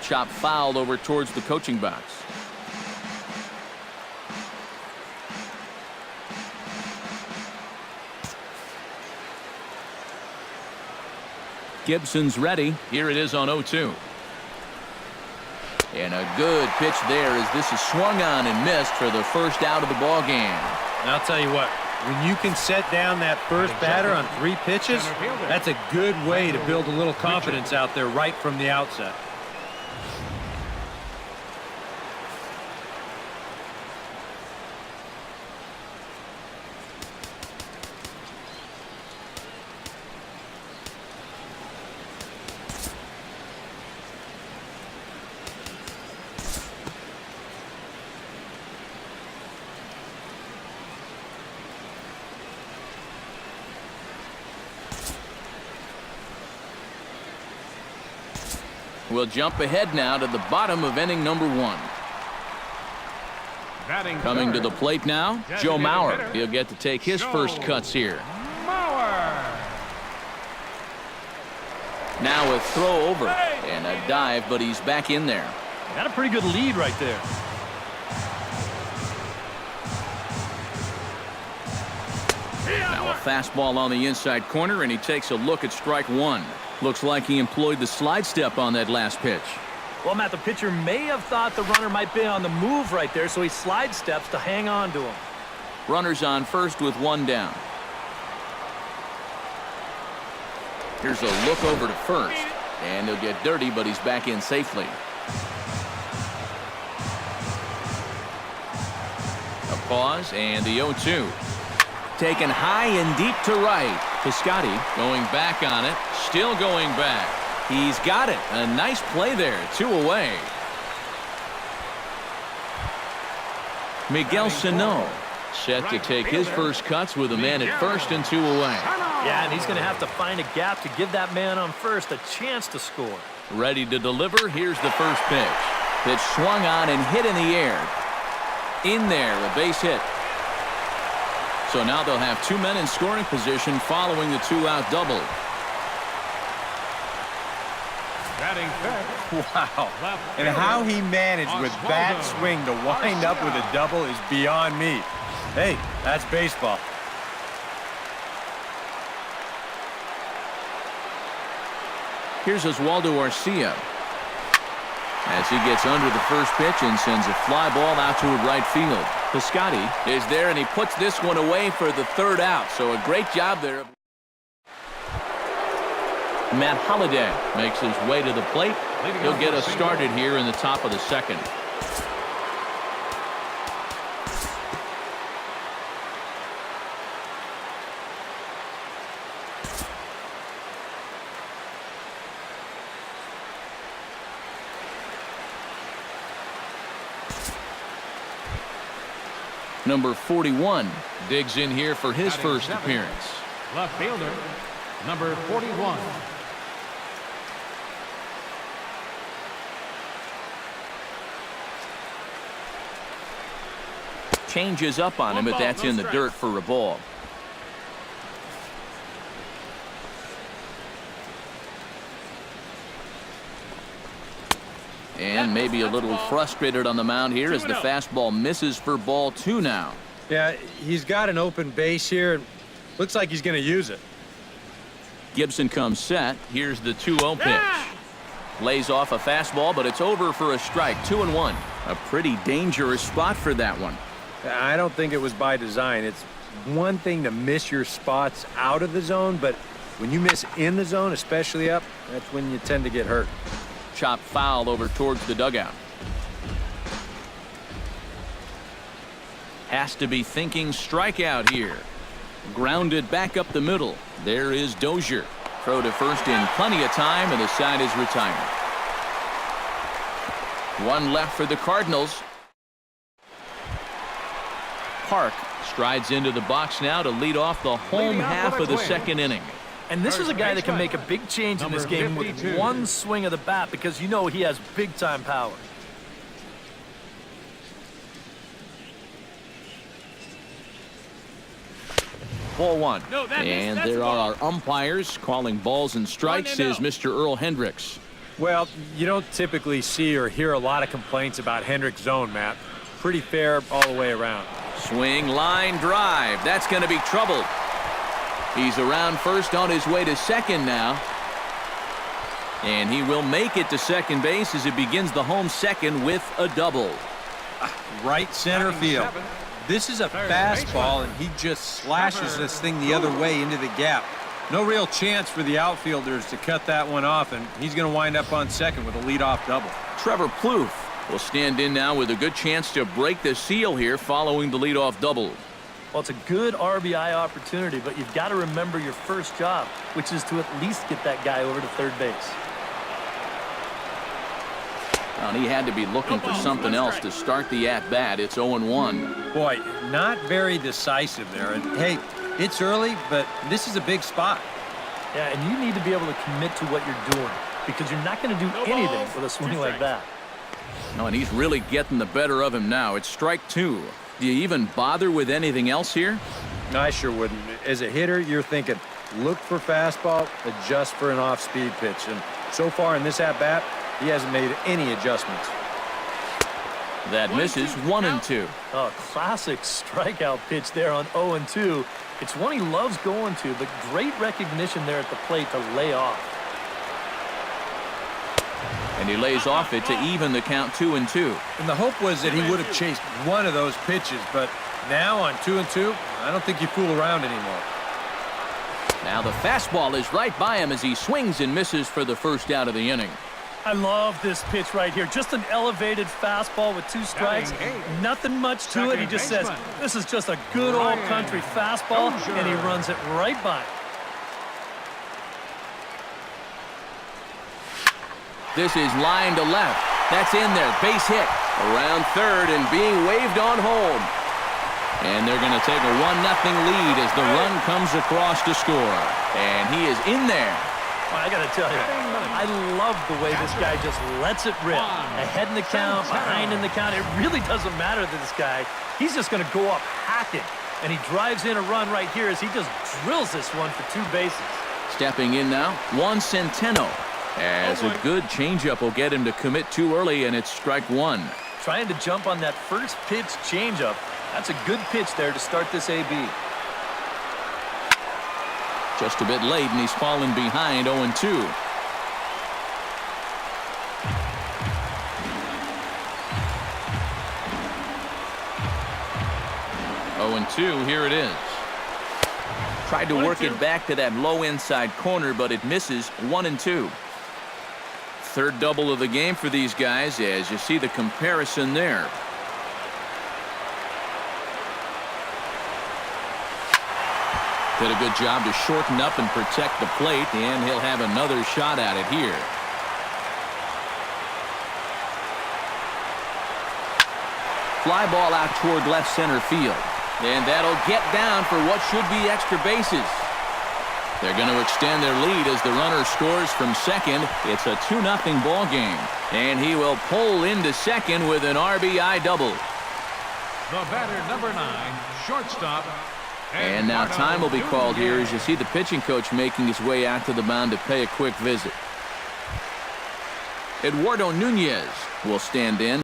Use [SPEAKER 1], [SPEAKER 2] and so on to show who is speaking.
[SPEAKER 1] Chop foul over towards the coaching box. Gibson's ready. Here it is on 0-2. And a good pitch there as this is swung on and missed for the first out of the ball game.
[SPEAKER 2] And I'll tell you what, when you can set down that first batter on 3 pitches, that's a good way to build a little confidence out there right from the outset.
[SPEAKER 1] We'll jump ahead now to the bottom of inning number 1. Coming to the plate now, Joe Mauer. He'll get to take his first cuts here. Now a throw over and a dive, but he's back in there.
[SPEAKER 3] Got a pretty good lead right there.
[SPEAKER 1] Now a fastball on the inside corner, and he takes a look at strike 1. Looks like he employed the slide step on that last pitch.
[SPEAKER 3] Well, Matt, the pitcher may have thought the runner might be on the move right there, so he slide steps to hang on to him.
[SPEAKER 1] Runners on first with 1 down. Here's a look over to first, and he'll get dirty, but he's back in safely. A pause and the 0-2. Taken high and deep to right. Piscotty going back on it. Still going back. He's got it. A nice play there. 2 away. Miguel Sano set to take his first cuts with a man at first and 2 away.
[SPEAKER 3] Yeah, and he's going to have to find a gap to give that man on first a chance to score.
[SPEAKER 1] Ready to deliver. Here's the first pitch. Pitch swung on and hit in the air. In there, a base hit. So now they'll have 2 men in scoring position following the 2-out double.
[SPEAKER 2] Wow. And how he managed with that swing to wind up with a double is beyond me. Hey, that's baseball.
[SPEAKER 1] Here's Oswaldo Arcia as he gets under the first pitch and sends a fly ball out to right field. Piscotty is there, and he puts this one away for the 3rd out. So a great job there. Matt Holliday makes his way to the plate. He'll get us started here in the top of the 2nd. Number 41 digs in here for his first appearance.
[SPEAKER 4] Left fielder, number 41.
[SPEAKER 1] Changes up on him, but that's in the dirt for a ball. And maybe a little frustrated on the mound here as the fastball misses for ball 2 now.
[SPEAKER 2] Yeah, he's got an open base here. Looks like he's going to use it.
[SPEAKER 1] Gibson comes set. Here's the 2-0 pitch. Lays off a fastball, but it's over for a strike. 2-1. A pretty dangerous spot for that one.
[SPEAKER 2] I don't think it was by design. It's one thing to miss your spots out of the zone, but when you miss in the zone, especially up, that's when you tend to get hurt.
[SPEAKER 1] Chop foul over towards the dugout. Has to be thinking strikeout here. Grounded back up the middle. There is Dozier. Throw to first in plenty of time, and the side is retired. 1 left for the Cardinals. Park strides into the box now to lead off the home half of the 2nd inning.
[SPEAKER 3] And this is a guy that can make a big change in this game with 1 swing of the bat, because you know he has big-time power.
[SPEAKER 1] Ball 1. And there are our umpires calling balls and strikes is Mr. Earl Hendricks.
[SPEAKER 2] Well, you don't typically see or hear a lot of complaints about Hendrick's zone, Matt. Pretty fair all the way around.
[SPEAKER 1] Swing, line, drive. That's going to be trouble. He's around first on his way to second now. And he will make it to second base as he begins the home second with a double.
[SPEAKER 5] Right center field. This is a fastball, and he just slashes this thing the other way into the gap. No real chance for the outfielders to cut that one off, and he's going to wind up on second with a leadoff double.
[SPEAKER 1] Trevor Plouffe will stand in now with a good chance to break the seal here following the leadoff double.
[SPEAKER 3] Well, it's a good RBI opportunity, but you've got to remember your first job, which is to at least get that guy over to third base.
[SPEAKER 1] Well, he had to be looking for something else to start the at-bat. It's 0-1.
[SPEAKER 5] Boy, not very decisive there. And, hey, it's early, but this is a big spot.
[SPEAKER 3] Yeah, and you need to be able to commit to what you're doing because you're not going to do anything with a swing like that.
[SPEAKER 1] No, and he's really getting the better of him now. It's strike two. Do you even bother with anything else here?
[SPEAKER 2] No, I sure wouldn't. As a hitter, you're thinking, look for fastball, adjust for an off-speed pitch. And so far in this at-bat, he hasn't made any adjustments.
[SPEAKER 1] That misses 1-2.
[SPEAKER 3] Oh, classic strikeout pitch there on 0-2. It's one he loves going to, but great recognition there at the plate to lay off.
[SPEAKER 1] And he lays off it to even the count 2-2.
[SPEAKER 5] And the hope was that he would have chased one of those pitches, but now on 2-2, I don't think you fool around anymore.
[SPEAKER 1] Now the fastball is right by him as he swings and misses for the first out of the inning.
[SPEAKER 3] I love this pitch right here. Just an elevated fastball with 2 strikes. Nothing much to it. He just says, this is just a good old country fastball, and he runs it right by.
[SPEAKER 1] This is line to left. That's in there. Base hit. Around third and being waved on home. And they're going to take a 1-0 lead as the run comes across to score. And he is in there.
[SPEAKER 3] Well, I got to tell you, I love the way this guy just lets it rip. Ahead in the count, behind in the count. It really doesn't matter to this guy. He's just going to go up hacking. And he drives in a run right here as he just drills this one for 2 bases.
[SPEAKER 1] Stepping in now, Juan Centeno. As a good changeup will get him to commit too early, and it's strike 1.
[SPEAKER 3] Trying to jump on that first pitch changeup. That's a good pitch there to start this AB.
[SPEAKER 1] Just a bit late, and he's fallen behind 0-2. Here it is. Tried to work it back to that low inside corner, but it misses 1-2. Third double of the game for these guys as you see the comparison there. Did a good job to shorten up and protect the plate, and he'll have another shot at it here. Fly ball out toward left center field. And that'll get down for what should be extra bases. They're going to extend their lead as the runner scores from second. It's a 2-0 ball game. And he will pull into second with an RBI double.
[SPEAKER 4] The batter, number 9, shortstop.
[SPEAKER 1] And now time will be called here as you see the pitching coach making his way out to the mound to pay a quick visit. Eduardo Nunez will stand in.